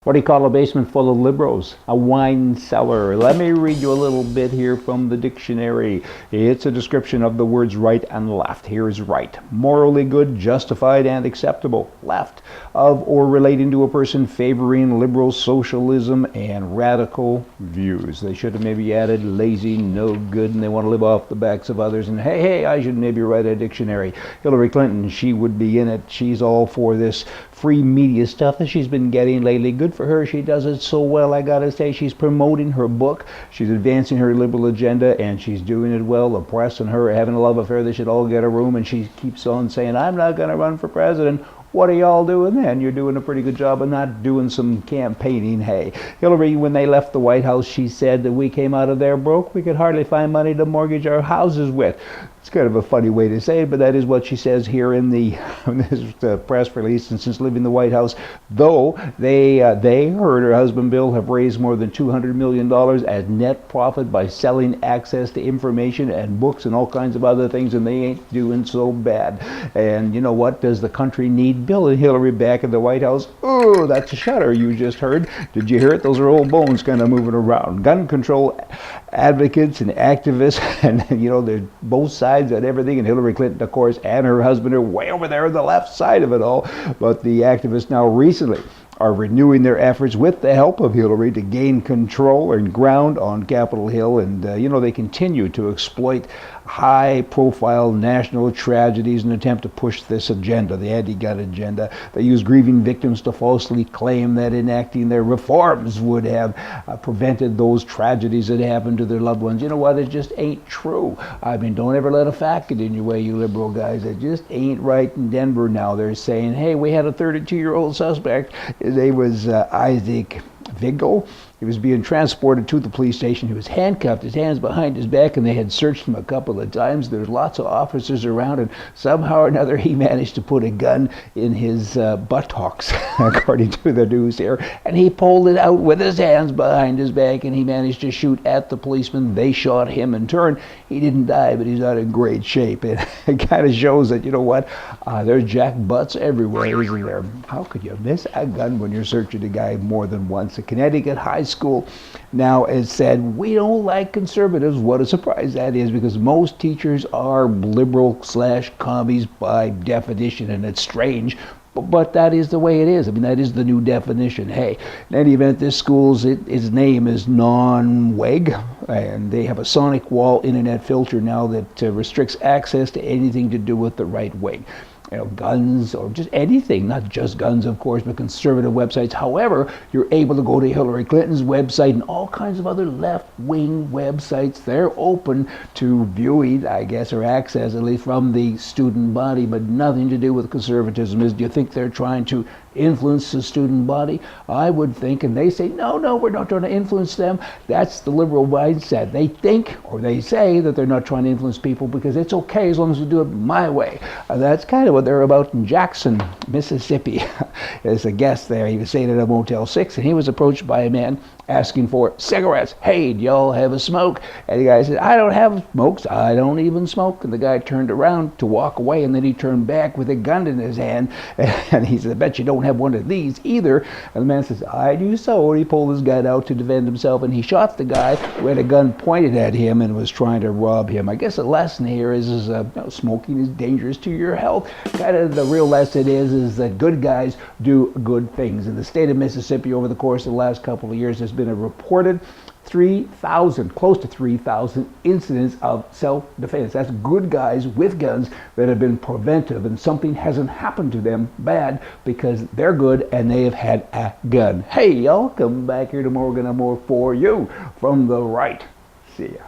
What do you call a basement full of liberals? A wine cellar. Let me read you a little bit here from the dictionary. It's a description of the words right and left. Here's right. Morally good, justified, and acceptable. Left. Of or relating to a person favoring liberal socialism and radical views. They should have maybe added lazy, no good, and they want to live off the backs of others. And hey, I should maybe write a dictionary. Hillary Clinton, she would be in it. She's all for this free media stuff that she's been getting lately. Good for her. She does it so well. I gotta say, she's promoting her book. She's advancing her liberal agenda, and she's doing it well. The press and her are having a love affair. They should all get a room, and she keeps on saying, I'm not going to run for president. What are y'all doing then? You're doing a pretty good job of not doing some campaigning. Hey, Hillary, when they left the White House, she said that we came out of there broke. We could hardly find money to mortgage our houses with. It's kind of a funny way to say it, but that is what she says here in this press release. And since leaving the White House, though they, her and her husband Bill, have raised more than $200 million as net profit by selling access to information and books and all kinds of other things, and they ain't doing so bad. And you know what? Does the country need Bill and Hillary back in the White House? Oh, that's a shudder you just heard. Did you hear it? Those are old bones kind of moving around. Gun control advocates and activists, and you know, they're both sides and everything, and Hillary Clinton, of course, and her husband are way over there on the left side of it all. But the activists now recently are renewing their efforts with the help of Hillary to gain control and ground on Capitol Hill, and you know, they continue to exploit high-profile national tragedies in an attempt to push this agenda, the anti-gun agenda. They use grieving victims to falsely claim that enacting their reforms would have prevented those tragedies that happened to their loved ones. You know what? It just ain't true. I mean, don't ever let a fact get in your way, you liberal guys. It just ain't right. In Denver now, they're saying, hey, we had a 32-year-old suspect. His name was Isaac Vigil. He was being transported to the police station. He was handcuffed, his hands behind his back, and they had searched him a couple of times. There's lots of officers around, and somehow or another he managed to put a gun in his buttocks, according to the news here. And he pulled it out with his hands behind his back, and he managed to shoot at the policeman. They shot him in turn. He didn't die, but he's not in great shape. It kind of shows that, you know what, there's jack butts everywhere, isn't there? How could you miss a gun when you're searching a guy more than once? A Connecticut high school now has said, we don't like conservatives. What a surprise that is, because most teachers are liberal/commies by definition, and it's strange. But that is the way it is. I mean, that is the new definition. Hey, in any event, this school's its name is Non-WEG, and they have a sonic wall internet filter now that restricts access to anything to do with the right wing. You know, guns or just anything, not just guns, of course, but conservative websites. However, you're able to go to Hillary Clinton's website and all kinds of other left-wing websites. They're open to viewing, I guess, or access, at least from the student body, but nothing to do with conservatism. Do you think they're trying to influence the student body? I would think, and they say, no, we're not trying to influence them. That's the liberal mindset. They think, or they say, that they're not trying to influence people because it's okay as long as we do it my way. That's kind of what they're about in Jackson, Mississippi. There's a guest there. He was staying at a Motel 6, and he was approached by a man asking for cigarettes. Hey, do y'all have a smoke? And the guy said, I don't have smokes. I don't even smoke. And the guy turned around to walk away, and then he turned back with a gun in his hand, and he said, I bet you don't have one of these either. And the man says, I do so. And he pulled his gun out to defend himself, and he shot the guy who had a gun pointed at him and was trying to rob him. I guess the lesson here is you know, smoking is dangerous to your health. Kind of the real lesson is that good guys do good things. In the state of Mississippi, over the course of the last couple of years, there's been a reported 3,000, close to 3,000 incidents of self-defense. That's good guys with guns that have been preventive, and something hasn't happened to them bad because they're good and they have had a gun. Hey, y'all, come back here tomorrow. We're going to have more for you from the right. See ya.